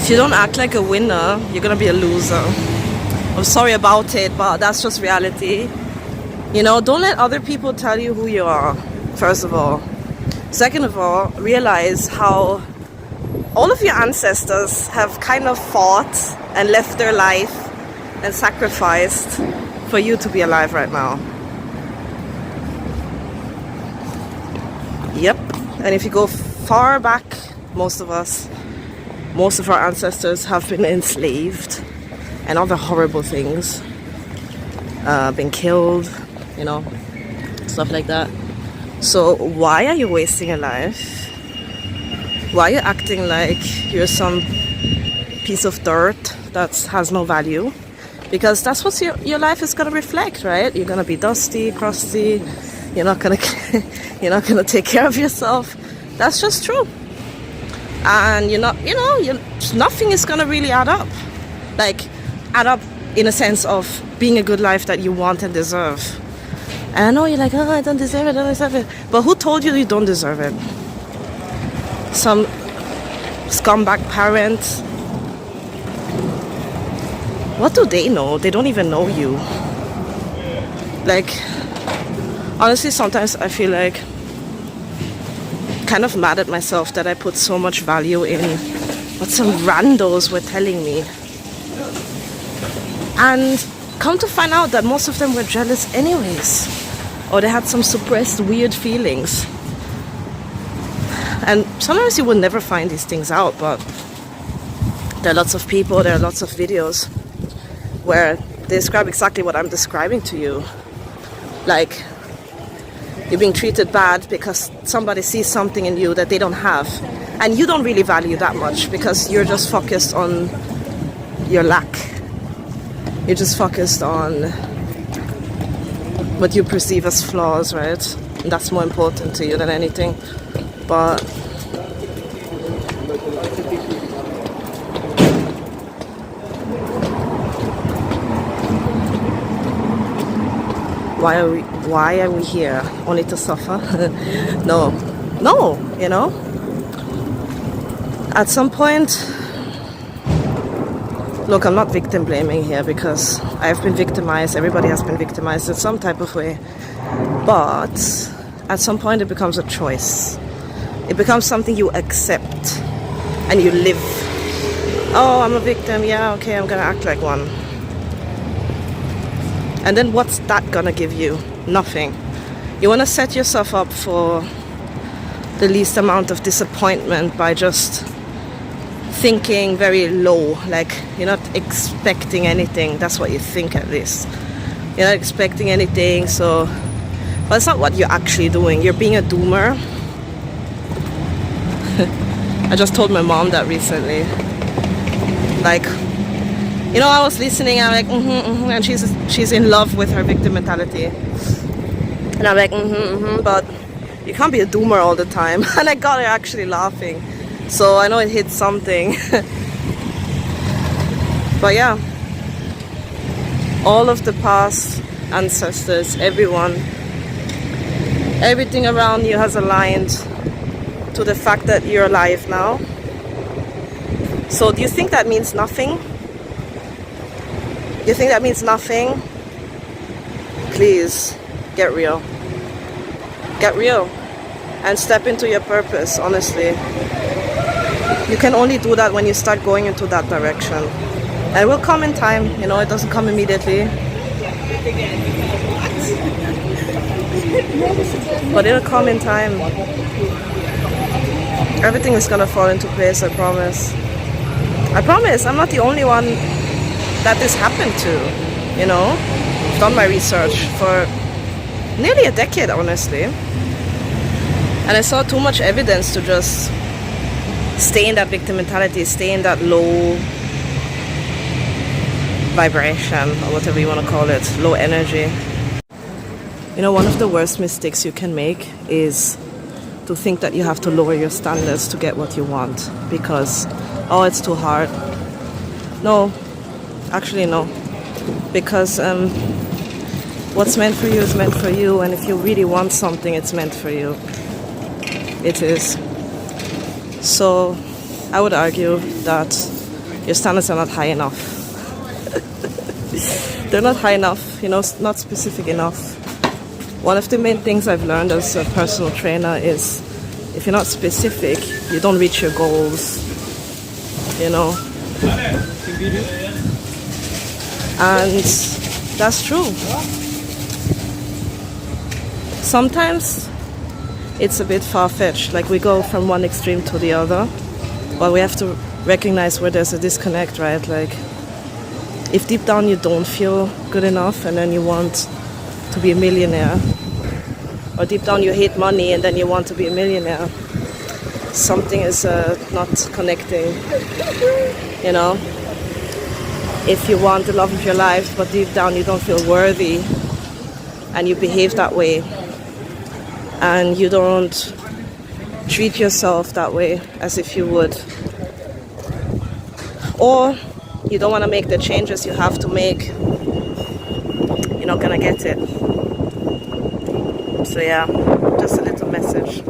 If you don't act like a winner, you're gonna be a loser. I'm sorry about it, but that's just reality. You know, don't let other people tell you who you are, first of all. Second of all, realize how all of your ancestors have kind of fought and left their life and sacrificed for you to be alive right now. Yep. And if you go far back, most of our ancestors have been enslaved and other horrible things, been killed, you know, stuff like that. So why are you wasting your life? Why are you acting like you're some piece of dirt that has no value? Because that's what your life is going to reflect, right? You're going to be dusty, crusty. You're not going to take care of yourself. That's just true. And nothing is going to really add up. Like, add up in a sense of being a good life that you want and deserve. And I know you're like, oh, I don't deserve it. But who told you don't deserve it? Some scumbag parents. What do they know? They don't even know you. Like, honestly, sometimes I feel like kind of mad at myself that I put so much value in what some randos were telling me. And come to find out that most of them were jealous anyways. Or they had some suppressed weird feelings. And sometimes you will never find these things out, but there are lots of people, there are lots of videos where they describe exactly what I'm describing to you. Like, you're being treated bad because somebody sees something in you that they don't have. And you don't really value that much because you're just focused on your lack. You're just focused on what you perceive as flaws, right? And that's more important to you than anything. But why are we here? Only to suffer? No, you know? At some point, look, I'm not victim blaming here because I've been victimized, everybody has been victimized in some type of way. But at some point it becomes a choice. It becomes something you accept and you live. Oh, I'm a victim, yeah, okay, I'm gonna act like one. And then what's that gonna give you? Nothing. You wanna set yourself up for the least amount of disappointment by just thinking very low, like you're not expecting anything. That's what you think, at least. You're not expecting anything, so but it's not what you're actually doing. You're being a doomer. I just told my mom that recently. Like, you know, I was listening, I'm like, and she's in love with her victim mentality. And I'm like, but you can't be a doomer all the time. And I got her actually laughing. So I know it hit something. But yeah, all of the past ancestors, everything around you has aligned to the fact that you're alive now. So do you think that means nothing? You think that means nothing? Please, get real. Get real. And step into your purpose, honestly. You can only do that when you start going into that direction. And it will come in time, you know, it doesn't come immediately. But it'll come in time. Everything is gonna fall into place, I promise. I promise, I'm not the only one that this happened to, you know. I've done my research for nearly a decade, honestly. And I saw too much evidence to just stay in that victim mentality, stay in that low vibration, or whatever you want to call it, low energy. You know, one of the worst mistakes you can make is to think that you have to lower your standards to get what you want because, oh, it's too hard. No, actually no. Because what's meant for you is meant for you, and if you really want something, it's meant for you. It is. So I would argue that your standards are not high enough. They're not high enough, you know, not specific enough. One of the main things I've learned as a personal trainer is if you're not specific, you don't reach your goals, you know. And that's true. Sometimes it's a bit far-fetched, like we go from one extreme to the other, but we have to recognize where there's a disconnect, right? Like if deep down you don't feel good enough and then you want to be a millionaire, or deep down you hate money and then you want to be a millionaire, something is not connecting, you know. If you want the love of your life but deep down you don't feel worthy and you behave that way and you don't treat yourself that way as if you would, or you don't want to make the changes you have to make, you're not gonna get it. So yeah, just a little message.